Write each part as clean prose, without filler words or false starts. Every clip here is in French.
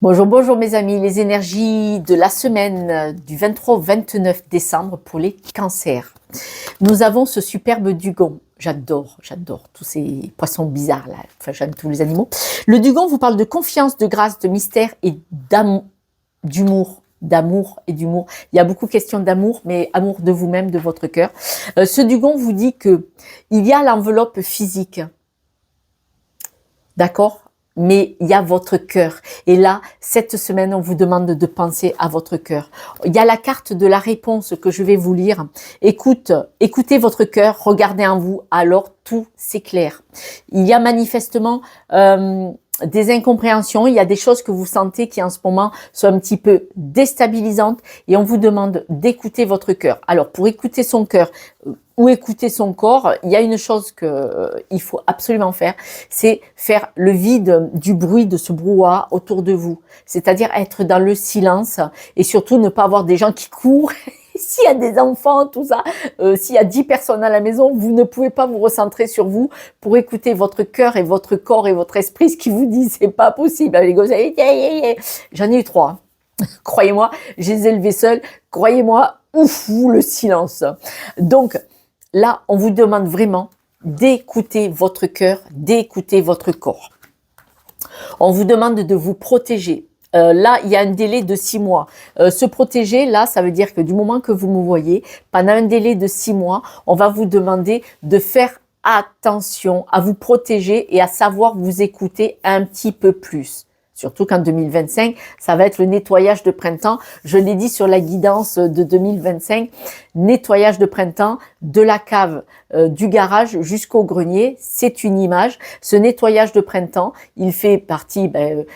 Bonjour, bonjour mes amis, les énergies de la semaine du 23 au 29 décembre pour les cancers. Nous avons ce superbe dugong. J'adore tous ces poissons bizarres là. Enfin, j'aime tous les animaux. Le dugong vous parle de confiance, de grâce, de mystère et d'amour, d'amour et d'humour. Il y a beaucoup de questions d'amour, mais amour de vous-même, de votre cœur. Ce dugong vous dit que il y a l'enveloppe physique, d'accord? Mais il y a votre cœur. Et là, cette semaine, on vous demande de penser à votre cœur. Il y a la carte de la réponse que je vais vous lire. Écoutez votre cœur, regardez en vous, alors tout s'éclaire. Il y a manifestement des incompréhensions, il y a des choses que vous sentez qui en ce moment sont un petit peu déstabilisantes et on vous demande d'écouter votre cœur. Alors, pour écouter son cœur, ou écouter son corps, il y a une chose que il faut absolument faire, c'est faire le vide du bruit de ce brouhaha autour de vous. C'est-à-dire être dans le silence et surtout ne pas avoir des gens qui courent. S'il y a des enfants, tout ça, s'il y a 10 personnes à la maison, vous ne pouvez pas vous recentrer sur vous pour écouter votre cœur et votre corps et votre esprit, ce qui vous dit c'est pas possible. Les gosses, j'en ai eu 3. Croyez-moi, je les ai élevés seuls. Croyez-moi, ouf, le silence. Donc, là, on vous demande vraiment d'écouter votre cœur, d'écouter votre corps. On vous demande de vous protéger. Là, il y a un délai de 6 mois. Se protéger, là, ça veut dire que du moment que vous me voyez, pendant un délai de 6 mois, on va vous demander de faire attention à vous protéger et à savoir vous écouter un petit peu plus. Surtout qu'en 2025, ça va être le nettoyage de printemps. Je l'ai dit sur la guidance de 2025, nettoyage de printemps de la cave, du garage jusqu'au grenier. C'est une image. Ce nettoyage de printemps, il fait partie,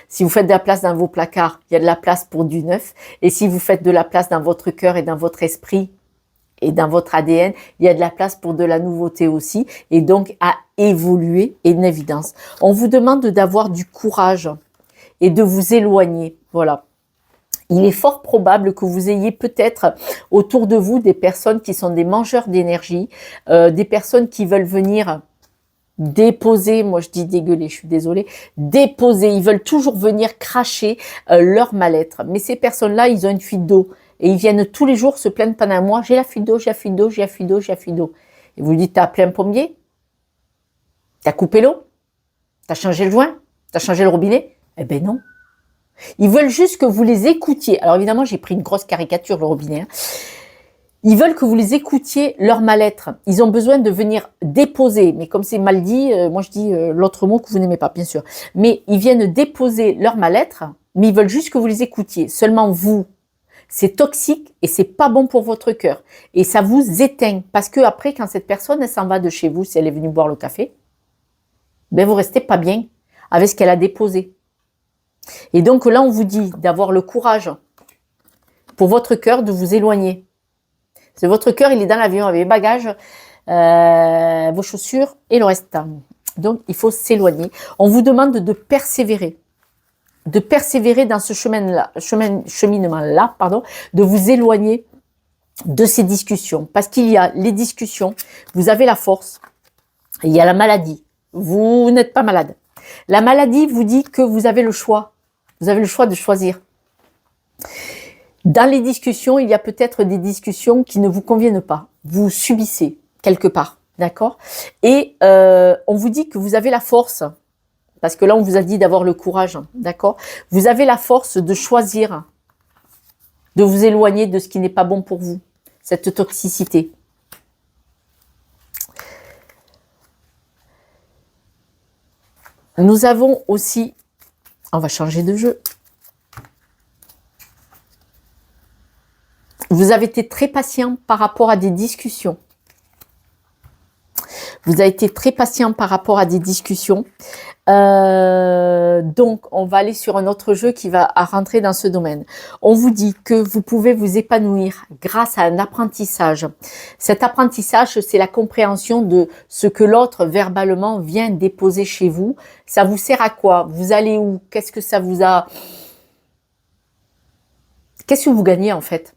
si vous faites de la place dans vos placards, il y a de la place pour du neuf. Et si vous faites de la place dans votre cœur et dans votre esprit, et dans votre ADN, il y a de la place pour de la nouveauté aussi, et donc à évoluer, et une évidence. On vous demande d'avoir du courage et de vous éloigner. Voilà. Il est fort probable que vous ayez peut-être autour de vous des personnes qui sont des mangeurs d'énergie, des personnes qui veulent venir déposer, moi je dis dégueuler, je suis désolée, déposer, ils veulent toujours venir cracher leur mal-être. Mais ces personnes-là, ils ont une fuite d'eau et ils viennent tous les jours se plaindre pendant un mois, j'ai la fuite d'eau, j'ai la fuite d'eau, j'ai la fuite d'eau, j'ai la fuite d'eau. Et vous lui dites, t'as appelé un plombier? T'as coupé l'eau? T'as changé le joint? T'as changé le robinet? Eh ben non. Ils veulent juste que vous les écoutiez. Alors évidemment, j'ai pris une grosse caricature, le robinet. Ils veulent que vous les écoutiez leur mal-être. Ils ont besoin de venir déposer. Mais comme c'est mal dit, moi je dis l'autre mot que vous n'aimez pas, bien sûr. Mais ils viennent déposer leur mal-être, mais ils veulent juste que vous les écoutiez. Seulement vous, c'est toxique et c'est pas bon pour votre cœur. Et ça vous éteint. Parce que après, quand cette personne elle s'en va de chez vous, si elle est venue boire le café, ben vous restez pas bien avec ce qu'elle a déposé. Et donc là, on vous dit d'avoir le courage pour votre cœur de vous éloigner. C'est votre cœur, il est dans l'avion avec les bagages, vos chaussures et le reste. Donc, il faut s'éloigner. On vous demande de persévérer dans ce cheminement-là, de vous éloigner de ces discussions. Parce qu'il y a les discussions, vous avez la force, il y a la maladie. Vous n'êtes pas malade. La maladie vous dit que vous avez le choix. Vous avez le choix de choisir. Dans les discussions, il y a peut-être des discussions qui ne vous conviennent pas. Vous subissez quelque part, d'accord? Et on vous dit que vous avez la force, parce que là, on vous a dit d'avoir le courage, d'accord? Vous avez la force de choisir, de vous éloigner de ce qui n'est pas bon pour vous, cette toxicité. Nous avons aussi, on va changer de jeu. Vous avez été très patient par rapport à des discussions. Vous avez été très patient par rapport à des discussions. Donc, on va aller sur un autre jeu qui va rentrer dans ce domaine. On vous dit que vous pouvez vous épanouir grâce à un apprentissage. Cet apprentissage, c'est la compréhension de ce que l'autre verbalement vient déposer chez vous. Ça vous sert à quoi? Vous allez où? Qu'est-ce que ça vous a... Qu'est-ce que vous gagnez en fait?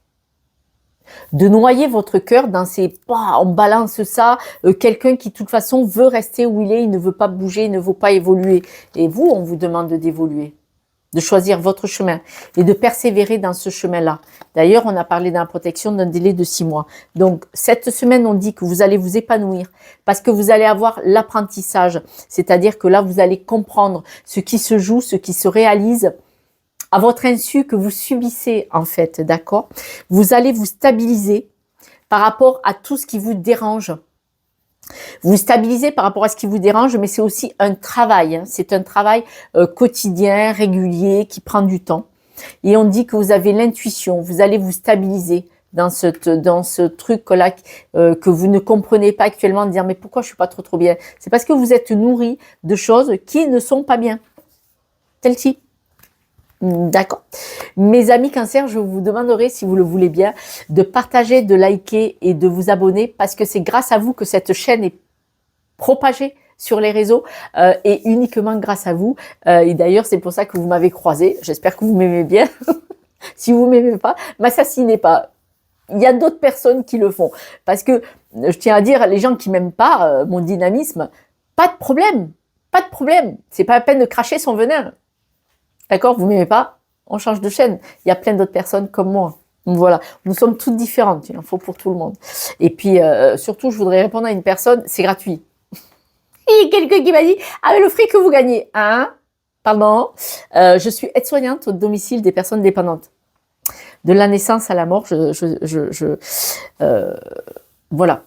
De noyer votre cœur dans ces on balance ça, quelqu'un qui de toute façon veut rester où il est, il ne veut pas bouger, il ne veut pas évoluer. Et vous, on vous demande d'évoluer. de choisir votre chemin et de persévérer dans ce chemin-là. D'ailleurs, on a parlé dans la protection d'un délai de 6 mois. Donc, cette semaine, on dit que vous allez vous épanouir parce que vous allez avoir l'apprentissage. C'est-à-dire que là, vous allez comprendre ce qui se joue, ce qui se réalise à votre insu que vous subissez en fait, d'accord? Vous allez vous stabiliser par rapport à tout ce qui vous dérange. Vous stabilisez par rapport à ce qui vous dérange, mais c'est aussi un travail. Hein. C'est un travail quotidien, régulier, qui prend du temps. Et on dit que vous avez l'intuition, vous allez vous stabiliser dans ce truc-là que vous ne comprenez pas actuellement, de dire mais pourquoi je suis pas trop bien? C'est parce que vous êtes nourri de choses qui ne sont pas bien. Celle-ci. D'accord. Mes amis Cancer, je vous demanderai, si vous le voulez bien, de partager, de liker et de vous abonner parce que c'est grâce à vous que cette chaîne est propagée sur les réseaux et uniquement grâce à vous. Et d'ailleurs, c'est pour ça que vous m'avez croisé. J'espère que vous m'aimez bien. Si vous m'aimez pas, m'assassinez pas. Il y a d'autres personnes qui le font. Parce que, je tiens à dire, les gens qui m'aiment pas, mon dynamisme, pas de problème. Pas de problème. C'est pas la peine de cracher son venin. D'accord, vous m'aimez pas, on change de chaîne. Il y a plein d'autres personnes comme moi. Donc voilà, nous sommes toutes différentes, il en faut pour tout le monde. Et puis surtout, je voudrais répondre à une personne, c'est gratuit. Il y a quelqu'un qui m'a dit, ah mais le fric que vous gagnez, hein? Pardon, je suis aide-soignante au domicile des personnes dépendantes. De la naissance à la mort, voilà.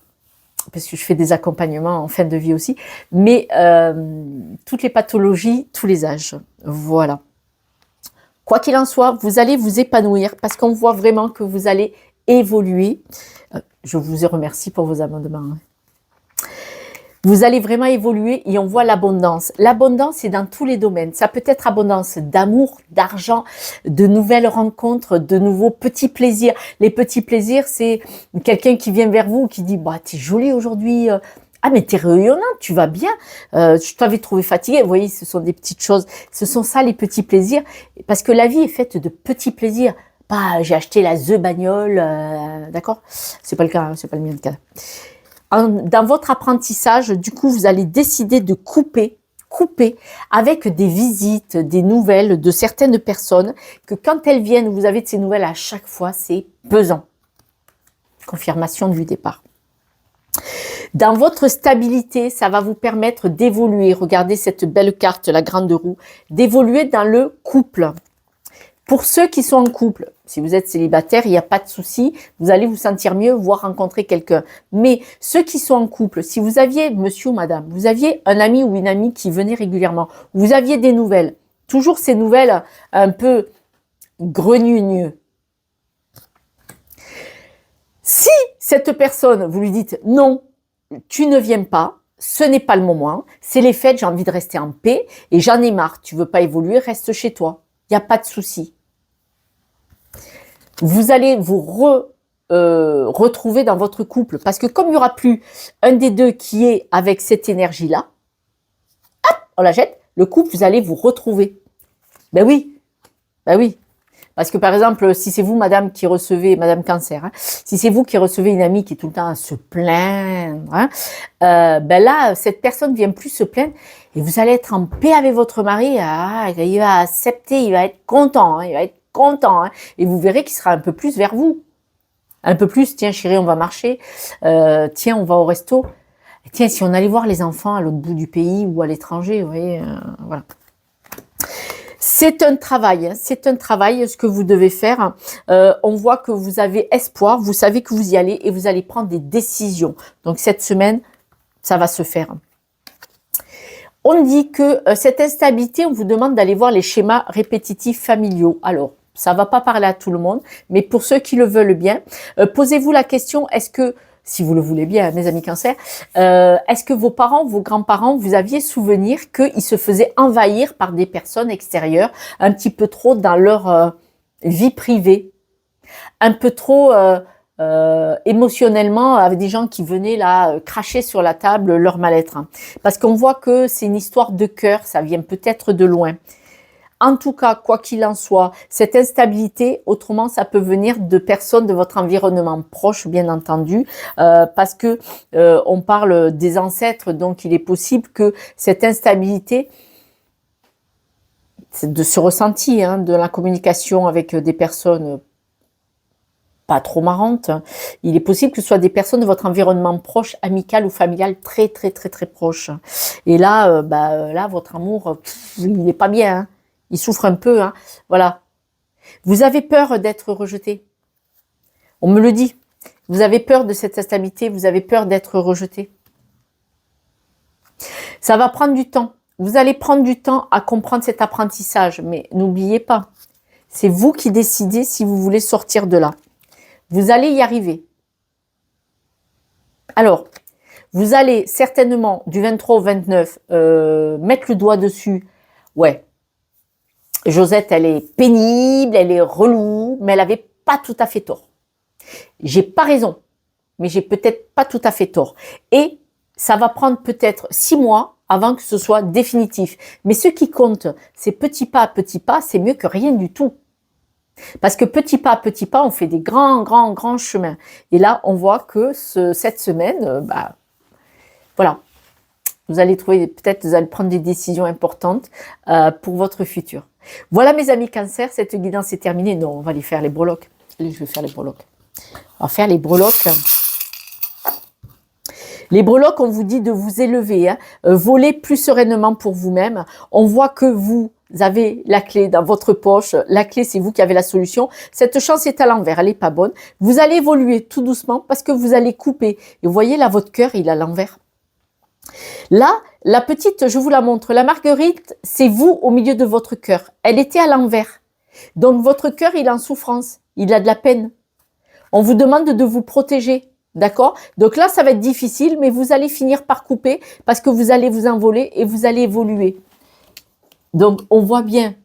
Parce que je fais des accompagnements en fin de vie aussi. Mais toutes les pathologies, tous les âges. Voilà. Quoi qu'il en soit, vous allez vous épanouir parce qu'on voit vraiment que vous allez évoluer. Je vous remercie pour vos amendements. Vous allez vraiment évoluer et on voit l'abondance. L'abondance est dans tous les domaines. Ça peut être abondance d'amour, d'argent, de nouvelles rencontres, de nouveaux petits plaisirs. Les petits plaisirs, c'est quelqu'un qui vient vers vous, qui dit bah, « t'es jolie aujourd'hui ». Ah mais t'es rayonnante, tu vas bien, je t'avais trouvé fatiguée. Vous voyez, ce sont des petites choses, ce sont ça les petits plaisirs, parce que la vie est faite de petits plaisirs. Pas j'ai acheté la bagnole, d'accord? C'est pas le cas, hein, c'est pas le mien de cas. Dans votre apprentissage, du coup, vous allez décider de couper avec des visites, des nouvelles de certaines personnes, que quand elles viennent, vous avez de ces nouvelles à chaque fois, c'est pesant. Confirmation du départ. Dans votre stabilité, ça va vous permettre d'évoluer. Regardez cette belle carte, la grande roue. D'évoluer dans le couple. Pour ceux qui sont en couple, si vous êtes célibataire, il n'y a pas de souci. Vous allez vous sentir mieux, voire rencontrer quelqu'un. Mais ceux qui sont en couple, si vous aviez, monsieur ou madame, vous aviez un ami ou une amie qui venait régulièrement, vous aviez des nouvelles, toujours ces nouvelles un peu grenugneux. Si cette personne, vous lui dites non, tu ne viens pas, ce n'est pas le moment, c'est les fêtes, j'ai envie de rester en paix et j'en ai marre, tu veux pas évoluer, reste chez toi. Il n'y a pas de souci. Vous allez vous retrouver dans votre couple parce que comme il n'y aura plus un des deux qui est avec cette énergie-là, hop, on la jette, le couple, vous allez vous retrouver. Ben oui, ben oui. Parce que par exemple, si c'est vous, madame, qui recevez, madame Cancer, hein, si c'est vous qui recevez une amie qui est tout le temps à se plaindre, hein, ben là, cette personne vient plus se plaindre et vous allez être en paix avec votre mari. Ah, il va accepter, il va être content, hein, il va être content. Hein, et vous verrez qu'il sera un peu plus vers vous. Un peu plus, tiens chérie, on va marcher. Tiens, on va au resto. Et tiens, si on allait voir les enfants à l'autre bout du pays ou à l'étranger, vous voyez, voilà. C'est un travail, ce que vous devez faire. On voit que vous avez espoir, vous savez que vous y allez et vous allez prendre des décisions. Donc cette semaine, ça va se faire. On dit que cette instabilité, on vous demande d'aller voir les schémas répétitifs familiaux. Alors, ça va pas parler à tout le monde, mais pour ceux qui le veulent bien, posez-vous la question, est-ce que, si vous le voulez bien, mes amis Cancer, est-ce que vos parents, vos grands-parents, vous aviez souvenir qu'ils se faisaient envahir par des personnes extérieures, un petit peu trop dans leur vie privée, un peu trop émotionnellement, avec des gens qui venaient là cracher sur la table leur mal-être. Hein. Parce qu'on voit que c'est une histoire de cœur, ça vient peut-être de loin. En tout cas, quoi qu'il en soit, cette instabilité, autrement, ça peut venir de personnes de votre environnement proche, bien entendu, parce que on parle des ancêtres, donc il est possible que cette instabilité, c'est de ce ressenti, hein, de la communication avec des personnes pas trop marrantes. Il est possible que ce soit des personnes de votre environnement proche, amical ou familial, très très très très proche. Et là, là, votre amour, il n'est pas bien. Hein. Il souffre un peu. Hein. Voilà. Vous avez peur d'être rejeté. On me le dit. Vous avez peur de cette instabilité. Vous avez peur d'être rejeté. Ça va prendre du temps. Vous allez prendre du temps à comprendre cet apprentissage. Mais n'oubliez pas, c'est vous qui décidez si vous voulez sortir de là. Vous allez y arriver. Alors, vous allez certainement du 23 au 29 mettre le doigt dessus. Ouais, Josette, elle est pénible, elle est relou, mais elle avait pas tout à fait tort. J'ai pas raison, mais j'ai peut-être pas tout à fait tort. Et ça va prendre peut-être 6 mois avant que ce soit définitif. Mais ce qui compte, c'est petit pas, c'est mieux que rien du tout. Parce que petit pas, on fait des grands chemins. Et là, on voit que cette semaine, voilà, vous allez trouver, peut-être vous allez prendre des décisions importantes pour votre futur. Voilà mes amis Cancer, cette guidance est terminée. Non, on va aller faire les breloques. Allez, je vais faire les breloques. On va faire les breloques. Les breloques, on vous dit de vous élever, hein, voler plus sereinement pour vous-même. On voit que vous avez la clé dans votre poche. La clé, c'est vous qui avez la solution. Cette chance est à l'envers, elle n'est pas bonne. Vous allez évoluer tout doucement parce que vous allez couper. Et vous voyez là, votre cœur, il est à l'envers. Là, la petite, je vous la montre. La marguerite, c'est vous au milieu de votre cœur. Elle était à l'envers. Donc, votre cœur, il est en souffrance. Il a de la peine. On vous demande de vous protéger. D'accord? Donc là, ça va être difficile, mais vous allez finir par couper parce que vous allez vous envoler et vous allez évoluer. Donc, on voit bien,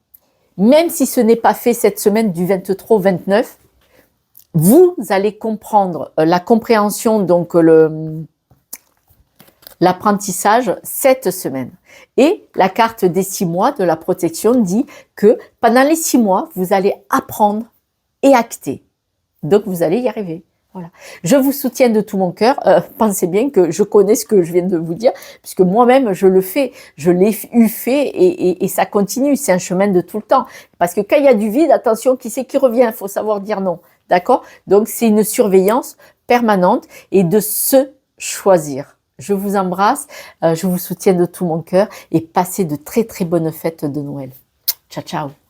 même si ce n'est pas fait cette semaine du 23 au 29, vous allez comprendre la compréhension, donc l'apprentissage cette semaine. Et la carte des 6 mois de la protection dit que pendant les 6 mois, vous allez apprendre et acter. Donc, vous allez y arriver. Voilà. Je vous soutiens de tout mon cœur. Pensez bien que je connais ce que je viens de vous dire, puisque moi-même, je le fais. Je l'ai eu fait et ça continue. C'est un chemin de tout le temps. Parce que quand il y a du vide, attention, qui c'est qui revient? Il faut savoir dire non. D'accord? Donc, c'est une surveillance permanente et de se choisir. Je vous embrasse, je vous soutiens de tout mon cœur et passez de très très bonnes fêtes de Noël. Ciao, ciao.